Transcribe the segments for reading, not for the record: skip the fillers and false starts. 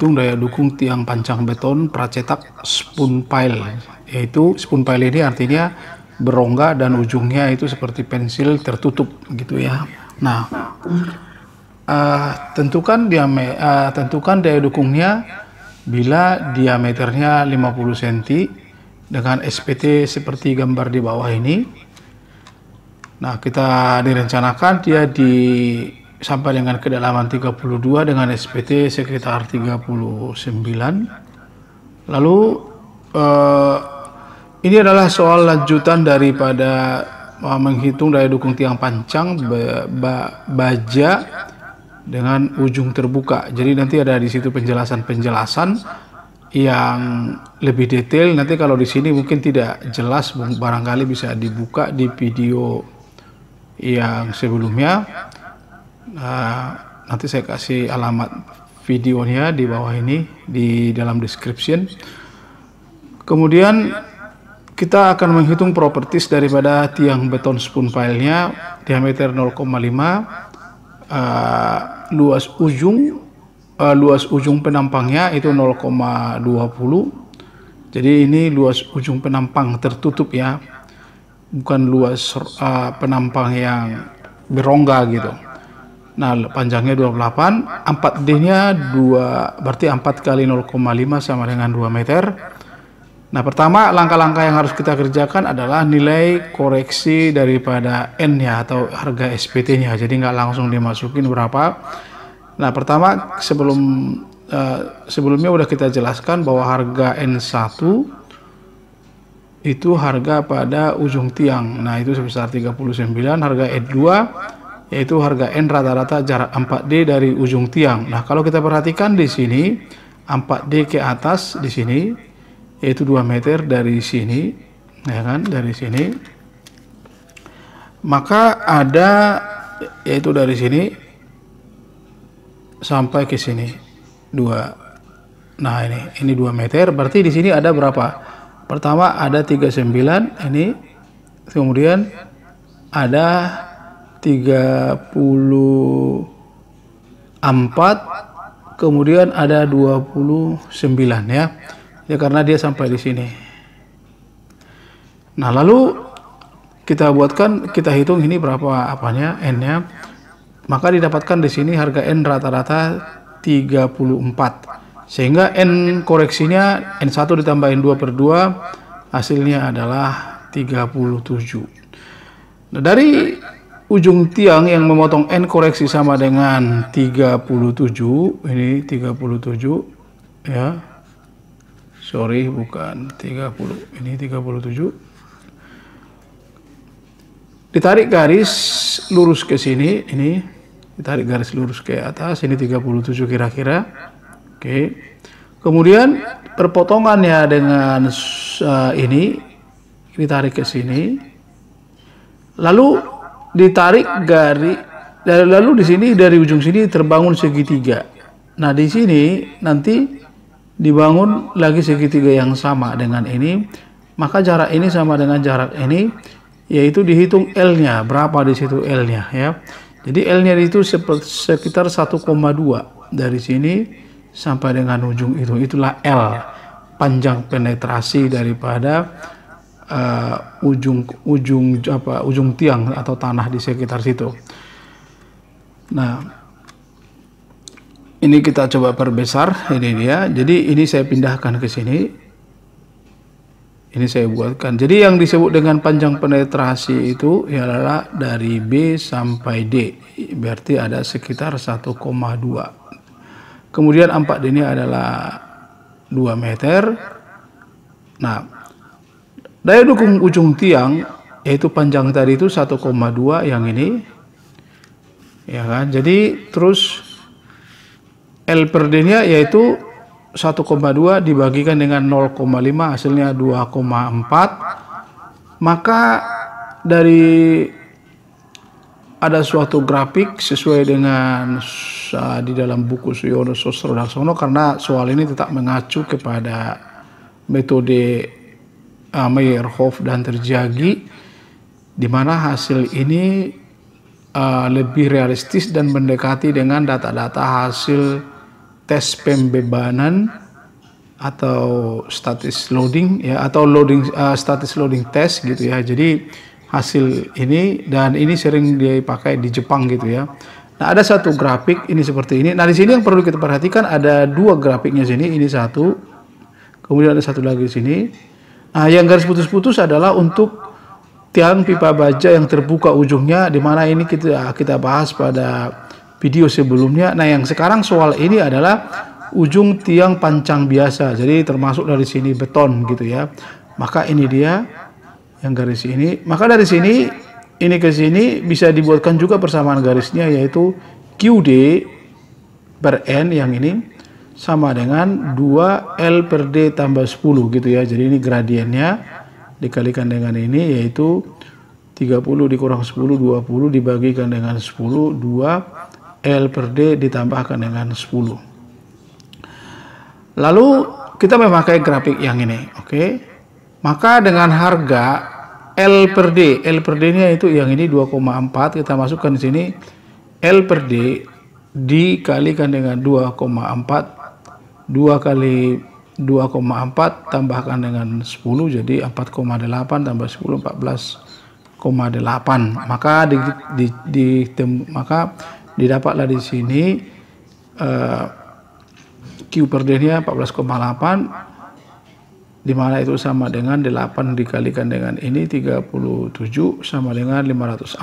menghitung daya dukung tiang pancang beton pracetak spoon pile, yaitu spoon pile ini artinya berongga dan ujungnya itu seperti pensil tertutup gitu ya. Nah, tentukan daya dukungnya bila diameternya 50 cm dengan SPT seperti gambar di bawah ini. Nah, kita direncanakan dia sampai dengan kedalaman 32 dengan SPT sekitar 39. Lalu ini adalah soal lanjutan daripada menghitung daya dukung tiang pancang baja dengan ujung terbuka. Jadi nanti ada di situ penjelasan-penjelasan yang lebih detail. Nanti kalau di sini mungkin tidak jelas, barangkali bisa dibuka di video yang sebelumnya. Nanti saya kasih alamat videonya di bawah ini di dalam description. Kemudian kita akan menghitung properties daripada tiang beton spoon pile-nya, diameter 0,5, luas ujung penampangnya itu 0,20. Jadi ini luas ujung penampang tertutup ya, bukan luas penampang yang berongga gitu. Nah, panjangnya 28, 4D-nya 2, berarti 4 kali 0,5 sama dengan 2 meter. Nah, pertama langkah-langkah yang harus kita kerjakan adalah nilai koreksi daripada N-nya atau harga SPT-nya. Jadi nggak langsung dimasukin berapa. Nah, pertama sebelumnya udah kita jelaskan bahwa harga N1 itu harga pada ujung tiang. Nah, itu sebesar 39. Harga N2 yaitu harga N rata-rata jarak 4D dari ujung tiang. Nah, kalau kita perhatikan di sini 4D ke atas di sini yaitu 2 meter dari sini, ya kan, dari sini. Maka ada yaitu dari sini sampai ke sini 2. Nah, ini 2 meter, berarti di sini ada berapa? Pertama ada 39 ini, kemudian ada 34, kemudian ada 29 ya. Ya, karena dia sampai di sini. Nah, lalu kita hitung ini berapa apanya N-nya. Maka didapatkan di sini harga N rata-rata 34. Sehingga N koreksinya N1 ditambahin 2/2 hasilnya adalah 37. Nah, dari ujung tiang yang memotong N koreksi sama dengan 37, ini 37 ya. Sorry, bukan 30, ini 37. Ditarik garis lurus ke sini, ini ditarik garis lurus ke atas, ini 37 kira-kira. Oke. Kemudian perpotongannya dengan ini ditarik ke sini. Lalu ditarik garis, lalu di sini dari ujung sini terbangun segitiga. Nah, di sini nanti dibangun lagi segitiga yang sama dengan ini, maka jarak ini sama dengan jarak ini, yaitu dihitung L-nya berapa di situ L-nya ya. Jadi L-nya itu sekitar 1,2 dari sini sampai dengan ujung itu. Itulah L, panjang penetrasi daripada ujung tiang atau tanah di sekitar situ. Nah, ini kita coba perbesar, ini dia. Jadi ini saya pindahkan ke sini. Ini saya buatkan. Jadi yang disebut dengan panjang penetrasi itu adalah dari B sampai D. Berarti ada sekitar 1,2. Kemudian 4D ini adalah 2 meter. Nah, daya dukung ujung tiang yaitu panjang tadi itu 1,2 yang ini. Ya kan? Jadi terus L per D-nya yaitu 1,2 dibagikan dengan 0,5 hasilnya 2,4. Maka dari ada suatu grafik sesuai dengan di dalam buku Suyono Sosrodaksono, karena soal ini tetap mengacu kepada metode Meyerhof dan Terjagi, di mana hasil ini lebih realistis dan mendekati dengan data-data hasil tes pembebanan atau status loading ya, atau loading status loading test gitu ya. Jadi hasil ini, dan ini sering dipakai di Jepang gitu ya. Nah, ada satu grafik ini seperti ini. Nah, di sini yang perlu kita perhatikan ada dua grafiknya sini. Ini satu, kemudian ada satu lagi di sini. Nah, yang garis putus-putus adalah untuk tiang pipa baja yang terbuka ujungnya, di mana ini kita bahas pada video sebelumnya. Nah, yang sekarang soal ini adalah ujung tiang pancang biasa. Jadi termasuk dari sini beton gitu ya. Maka ini dia yang garis ini. Maka dari sini ini ke sini bisa dibuatkan juga persamaan garisnya, yaitu QD per N yang ini sama dengan 2L per D tambah 10 gitu ya. Jadi ini gradiennya dikalikan dengan ini, yaitu 30 dikurang 10, 20 dibagikan dengan 10, 2L per D ditambahkan dengan 10. Lalu kita memakai grafik yang ini, oke. Maka dengan harga L per D nya itu yang ini 2,4, kita masukkan di sini L per D dikalikan dengan 2,4, 2 kali 2,4 tambahkan dengan 10, jadi 4,8 tambah 10 14,8. Maka maka didapatlah di sini Q per D nya 14,8, di mana itu sama dengan 8 dikalikan dengan ini 37 sama dengan 540,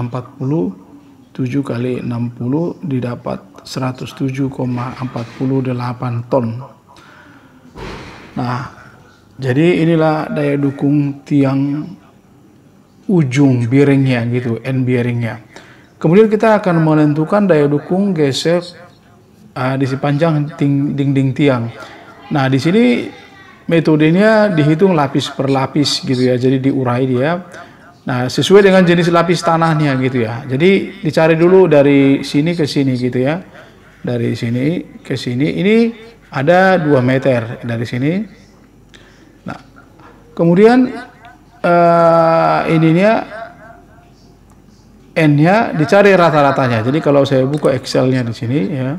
7 kali 60 didapat 107,48 ton. Nah, jadi inilah daya dukung tiang ujung bearingnya gitu, end bearingnya. Kemudian kita akan menentukan daya dukung geser di sepanjang dinding tiang. Nah, di sini metodenya dihitung lapis per lapis gitu ya, jadi diurai dia. Nah, sesuai dengan jenis lapis tanahnya gitu ya. Jadi dicari dulu dari sini ke sini gitu ya. Dari sini ke sini ini ada 2 meter dari sini. Nah, kemudian ininya N-nya dicari rata-ratanya. Jadi kalau saya buka Excel-nya di sini ya.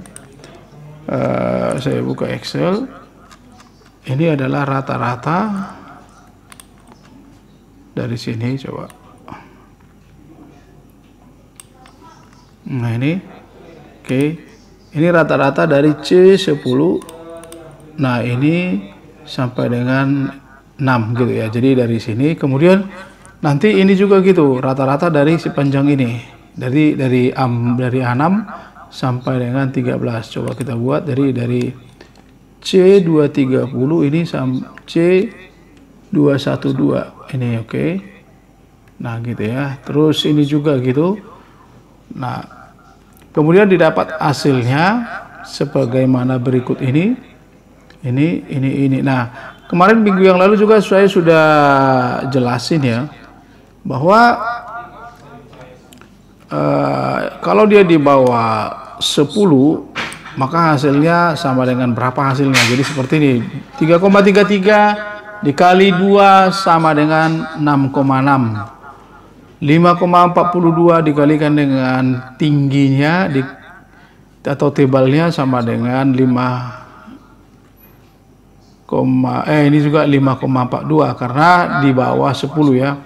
Saya buka Excel. Ini adalah rata-rata dari sini, coba. Nah, ini oke. Ini rata-rata dari C10. Nah, ini sampai dengan 6 gitu ya. Jadi dari sini, kemudian nanti ini juga gitu, rata-rata dari sepanjang ini. Dari A6 sampai dengan 13. Coba kita buat dari C230 ini sampai C212 ini, oke. Nah, gitu ya. Terus ini juga gitu. Nah, kemudian didapat hasilnya sebagaimana berikut ini. Ini. Nah, kemarin minggu yang lalu juga saya sudah jelasin ya, bahwa kalau dia di bawah 10 maka hasilnya sama dengan berapa hasilnya. Jadi seperti ini, 3,33 dikali 2 sama dengan 6,6. 5,42 dikalikan dengan tingginya atau tebalnya sama dengan 5, ini juga 5,42 karena di bawah 10 ya.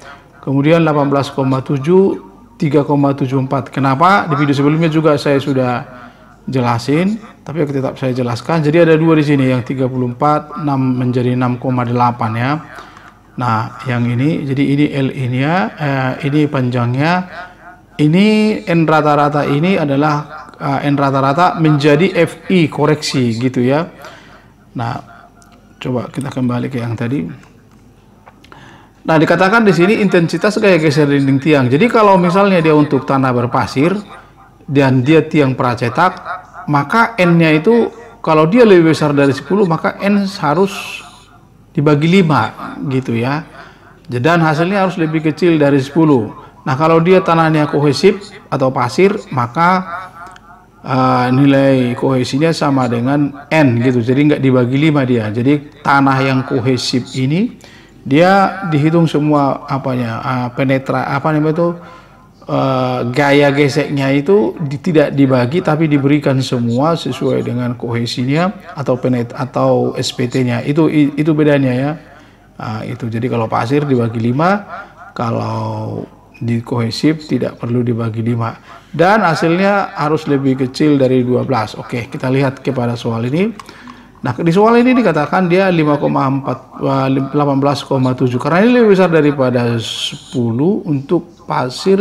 Kemudian 18,7, 3,74. Kenapa? Di video sebelumnya juga saya sudah jelasin, tapi tetap saya jelaskan. Jadi ada 2 di sini, yang 34, 6 menjadi 6,8 ya. Nah, yang ini, jadi ini L ini panjangnya, ini N rata-rata ini adalah N rata-rata menjadi FI koreksi gitu ya. Nah, coba kita kembali ke yang tadi. Nah, dikatakan di sini intensitas gaya geser dinding tiang. Jadi kalau misalnya dia untuk tanah berpasir dan dia tiang pracetak, maka N-nya itu kalau dia lebih besar dari 10 maka N harus dibagi 5 gitu ya. Dan hasilnya harus lebih kecil dari 10. Nah, kalau dia tanahnya kohesif atau pasir, maka nilai kohesinya sama dengan N gitu. Jadi nggak dibagi 5 dia. Jadi tanah yang kohesif ini dia dihitung semua penetra gaya geseknya itu tidak dibagi tapi diberikan semua sesuai dengan kohesinya atau SPT-nya. Itu bedanya ya. Nah, itu jadi kalau pasir dibagi 5, kalau di kohesif tidak perlu dibagi 5 dan hasilnya harus lebih kecil dari 12. Oke, kita lihat kepada soal ini. Nah, di soal ini dikatakan dia 18,7 karena ini lebih besar daripada 10 untuk pasir.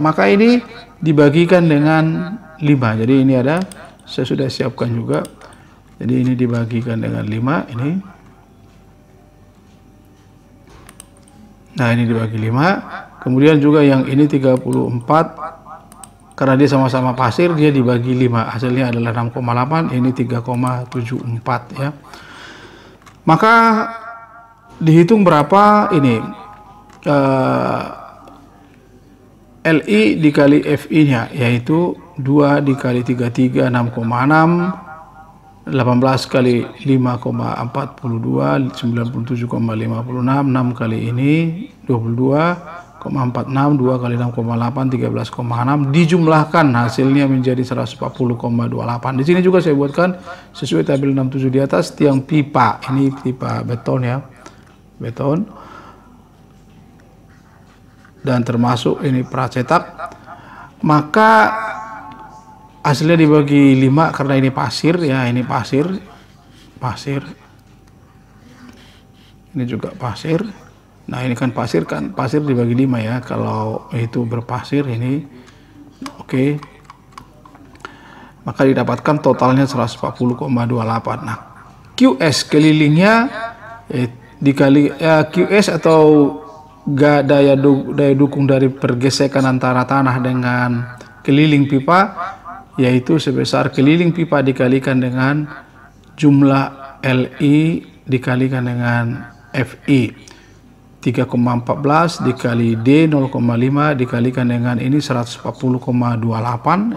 Maka ini dibagikan dengan 5. Jadi ini ada, saya sudah siapkan juga. Jadi ini dibagikan dengan 5 ini. Nah, ini dibagi 5. Kemudian juga yang ini 34 karena dia sama-sama pasir, dia dibagi 5. Hasilnya adalah 6,8, ini 3,74 ya. Maka dihitung berapa ini LI dikali FI-nya, yaitu 2 dikali 33 6,6, 18 kali 5,42 97,56, 6 kali ini 22,46, 2 kali 6,8 13,6, dijumlahkan hasilnya menjadi 140,28. Di sini juga saya buatkan sesuai tabel 67 di atas tiang pipa. Ini pipa beton ya, beton, dan termasuk ini pracetak. Maka hasilnya dibagi 5 karena ini pasir ya, ini pasir. Ini juga pasir. Nah, ini kan pasir dibagi 5 ya, kalau itu berpasir ini. Oke. Maka didapatkan totalnya 140,28. Nah, QS kelilingnya dikali QS atau daya dukung dari pergesekan antara tanah dengan keliling pipa, yaitu sebesar keliling pipa dikalikan dengan jumlah LI dikalikan dengan FI. 3,14 dikali D 0,5 dikalikan dengan ini 140,28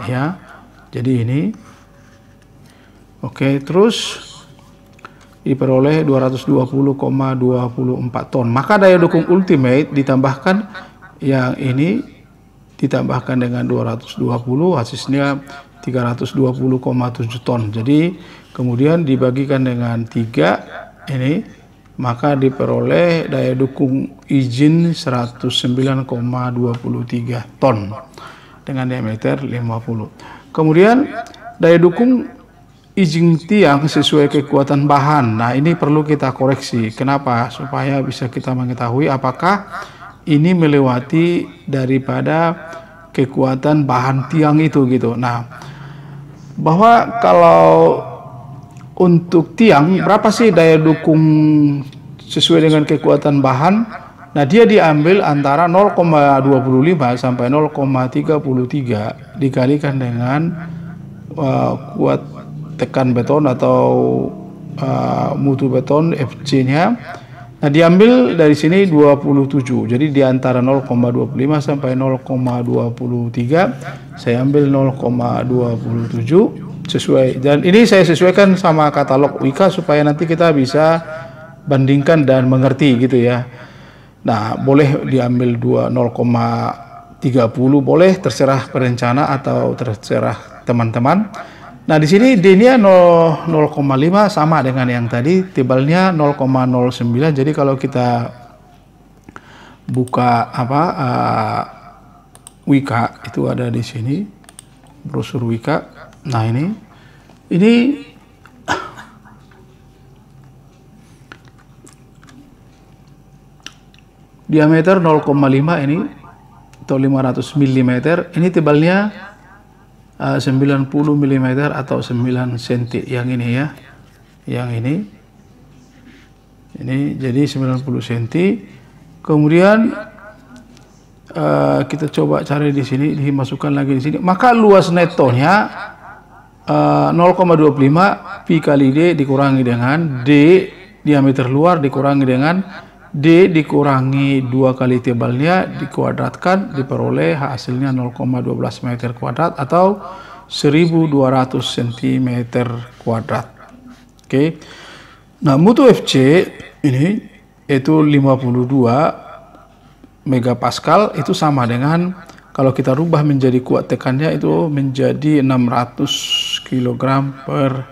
ya. Jadi ini oke, terus diperoleh 220,24 ton. Maka daya dukung ultimate ditambahkan yang ini ditambahkan dengan 220, hasilnya 320,7 ton. Jadi kemudian dibagikan dengan 3 ini, maka diperoleh daya dukung izin 109,23 ton dengan diameter 50. Kemudian daya dukung izin tiang sesuai kekuatan bahan. Nah, ini perlu kita koreksi. Kenapa? Supaya bisa kita mengetahui apakah ini melewati daripada kekuatan bahan tiang itu gitu. Nah, bahwa kalau untuk tiang berapa sih daya dukung sesuai dengan kekuatan bahan? Nah, dia diambil antara 0,25 sampai 0,33 dikalikan dengan kuat tekan beton atau mutu beton FC-nya. Nah, diambil dari sini 27. Jadi di antara 0,25 sampai 0,23 saya ambil 0,27 sesuai, dan ini saya sesuaikan sama katalog Wika supaya nanti kita bisa bandingkan dan mengerti gitu ya. Nah, boleh diambil 0,30 boleh, terserah perencana atau terserah teman-teman. Nah, di sini D-nya 0,5 sama dengan yang tadi, tebalnya 0,09. Jadi kalau kita buka Wika itu ada di sini, brosur Wika. Nah, ini diameter 0,5 ini atau 500 mm. Ini tebalnya 90 mm atau 9 cm yang ini ya. Yang ini jadi 90 cm. Kemudian kita coba cari di sini, dimasukkan lagi di sini. Maka luas netonya 0,25 pi kali D dikurangi dengan D diameter luar dikurangi dengan D dikurangi 2 kali tebalnya dikuadratkan, diperoleh hasilnya 0,12 meter kuadrat atau 1200 cm kuadrat. Oke. Nah, mutu FC ini itu 52 megapascal itu sama dengan kalau kita rubah menjadi kuat tekannya itu menjadi 600 kg per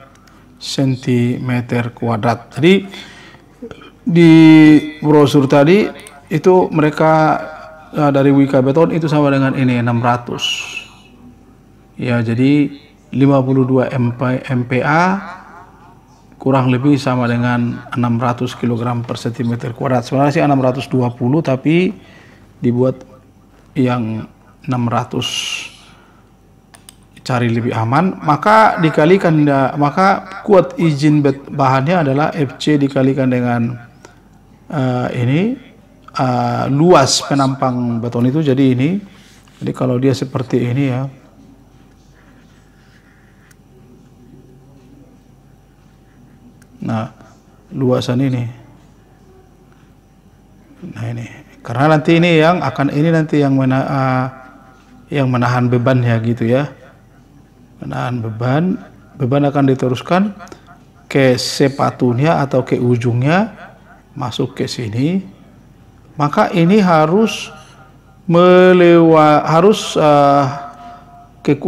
cm². Jadi di brosur tadi itu mereka dari Wika Beton itu sama dengan ini 600. Ya, jadi 52 MPa kurang lebih sama dengan 600 kg per cm². Sebenarnya sih 620 tapi dibuat yang 600 cari lebih aman, maka dikalikan, maka kuat izin bahannya adalah FC dikalikan dengan luas penampang beton itu. Jadi ini, jadi kalau dia seperti ini ya, nah luasan ini, nah ini karena nanti ini yang akan ini nanti yang menahan bebannya gitu ya, menahan beban akan diteruskan ke sepatunya atau ke ujungnya masuk ke sini, maka ini harus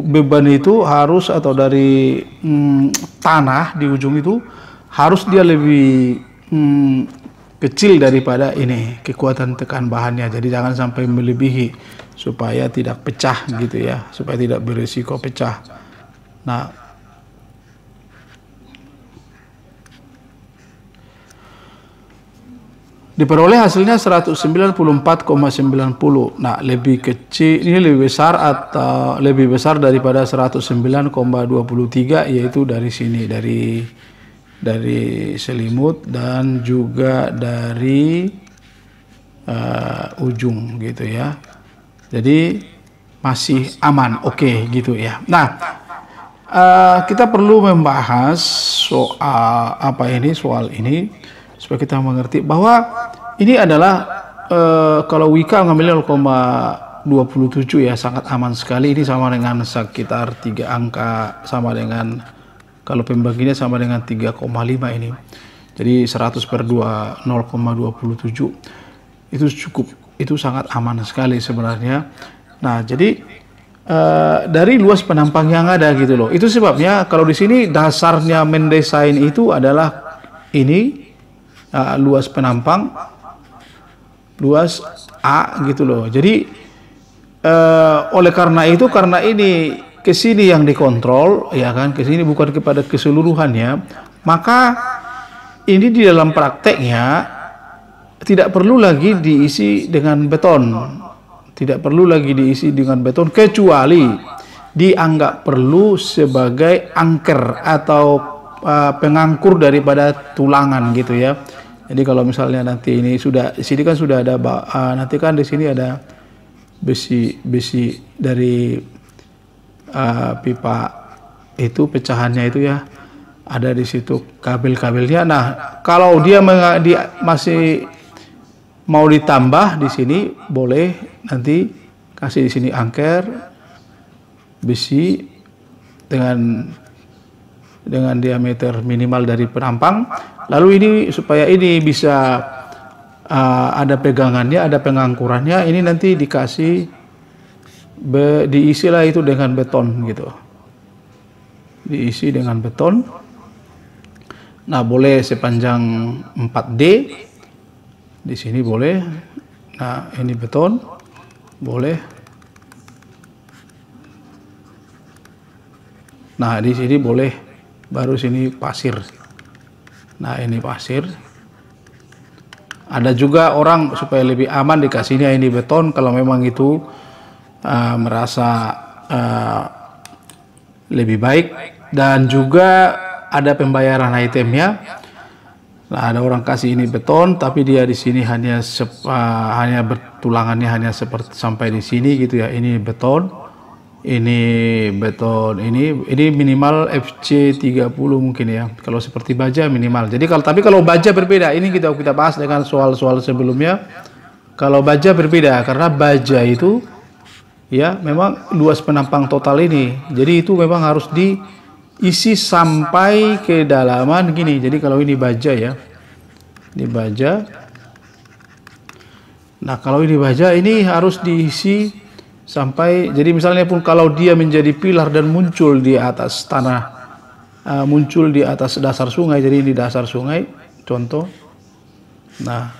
beban itu harus atau dari tanah di ujung itu harus dia lebih kecil daripada ini kekuatan tekan bahannya. Jadi jangan sampai melebihi supaya tidak pecah gitu ya, supaya tidak berisiko pecah. Nah, diperoleh hasilnya 194,90. Nah, lebih kecil, ini lebih besar atau lebih besar daripada 109,23, yaitu dari sini, dari selimut dan juga dari ujung gitu ya. Jadi masih aman, oke gitu ya. Nah, kita perlu membahas soal ini supaya kita mengerti bahwa ini adalah kalau Wika ngambil 0,27 ya, sangat aman sekali. Ini sama dengan sekitar 3 angka, sama dengan kalau pembaginya sama dengan 3,5 ini. Jadi 100/2 0,27 itu cukup, itu sangat aman sekali sebenarnya. Nah, jadi dari luas penampang yang ada gitu loh. Itu sebabnya kalau di sini dasarnya mendesain itu adalah ini luas penampang, luas A gitu loh. Jadi oleh karena itu, karena ini ke sini yang dikontrol ya kan, ke sini bukan kepada keseluruhannya, maka ini di dalam prakteknya tidak perlu lagi diisi dengan beton, tidak perlu lagi diisi dengan beton kecuali dianggap perlu sebagai anker atau pengangkur daripada tulangan gitu ya. Jadi kalau misalnya nanti ini sudah, di sini kan sudah ada nanti kan di sini ada besi dari pipa itu pecahannya itu ya, ada di situ kabel-kabelnya. Nah, kalau dia masih mau ditambah di sini boleh nanti kasih di sini angker besi dengan diameter minimal dari penampang. Lalu ini supaya ini bisa ada pegangannya, ada pengangkurannya, ini nanti dikasih diisilah itu dengan beton gitu, diisi dengan beton. Nah, boleh sepanjang 4D di sini boleh. Nah, ini beton boleh. Nah, di sini boleh, baru sini pasir. Nah, ini pasir. Ada juga orang supaya lebih aman dikasihnya ini beton kalau memang itu merasa lebih baik, dan juga ada pembayaran itemnya. Nah, ada orang kasih ini beton tapi dia di sini hanya bertulangannya hanya seperti sampai di sini gitu ya. Ini beton, ini minimal FC 30 mungkin ya. Kalau seperti baja minimal. Jadi kalau baja berbeda. Ini kita bahas dengan soal-soal sebelumnya. Kalau baja berbeda karena baja itu ya memang luas penampang total ini. Jadi itu memang harus diisi sampai kedalaman gini. Jadi kalau ini baja ya, ini baja. Nah, kalau ini baja ini harus diisi sampai, jadi misalnya pun kalau dia menjadi pilar dan muncul di atas tanah, muncul di atas dasar sungai, jadi di dasar sungai contoh. Nah,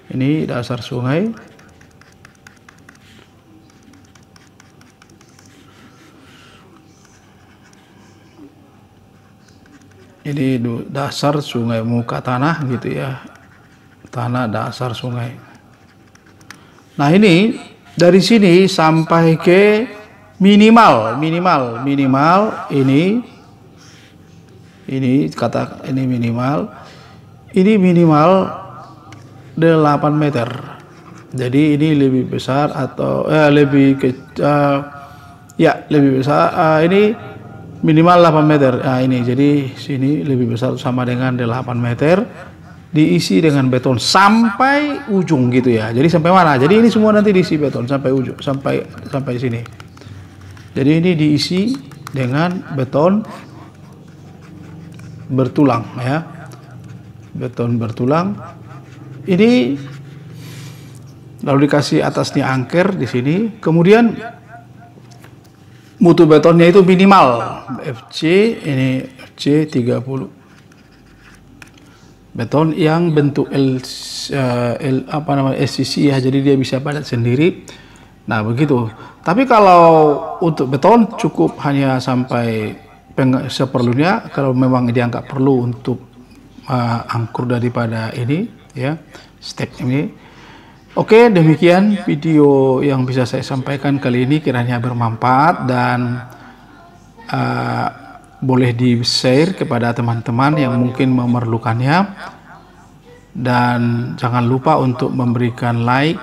ini dasar sungai. Ini dasar sungai, muka tanah gitu ya, tanah dasar sungai. Nah, ini dari sini sampai ke minimal ini kata ini minimal 8 meter. Jadi ini lebih besar atau lebih besar. Ini minimal 8 meter. Nah, ini jadi sini lebih besar sama dengan 8 meter, diisi dengan beton sampai ujung gitu ya. Jadi sampai mana? Jadi ini semua nanti diisi beton sampai ujung, sampai sini. Jadi ini diisi dengan beton bertulang ya. Beton bertulang. Ini lalu dikasih atasnya angker di sini. Kemudian mutu betonnya itu minimal FC, ini FC 30. Beton yang bentuk SCC ya, jadi dia bisa padat sendiri. Nah, begitu. Tapi kalau untuk beton cukup hanya sampai seperlunya, kalau memang dianggap perlu untuk angkur daripada ini ya, step ini. Oke, demikian video yang bisa saya sampaikan kali ini, kiranya bermanfaat dan boleh di-share kepada teman-teman yang mungkin memerlukannya, dan jangan lupa untuk memberikan like,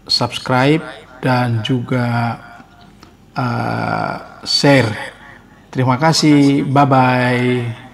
subscribe, dan juga share. Terima kasih, bye-bye.